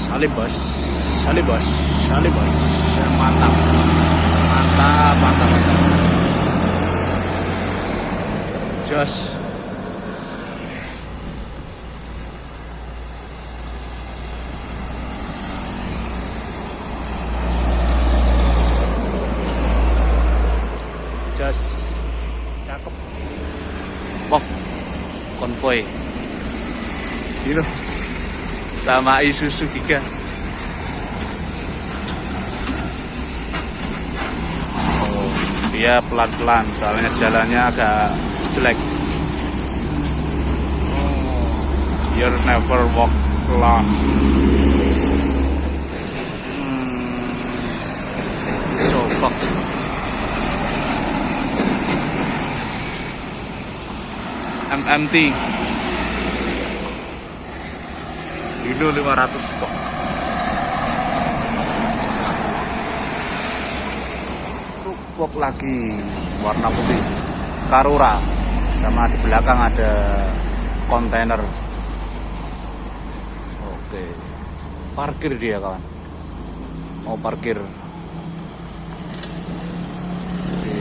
salib bos, salib bos, salib bos. Mantap, mantap, mantap, mantap. Jos. Jos. Cakep. Wah, konvoy. Ini loh. Sama Isuzu Giga. Oh, dia pelan-pelan soalnya jalannya agak jelek. Oh, you never walk alone. So fuck. MMT Hino 500 kok. Truk lagi warna putih Karura, sama di belakang ada kontainer. Oke, parkir dia kawan, mau parkir di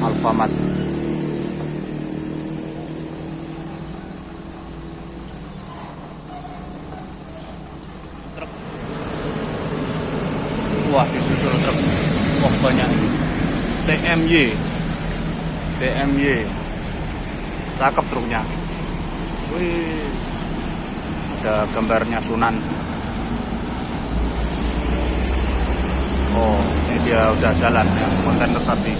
Alfamart. Wah, disusul truk. Wah, banyak ini. TMY. Cakep truknya. Wih. Ada gambarnya Sunan. Oh, ini dia udah jalan ya, kontainer tadi.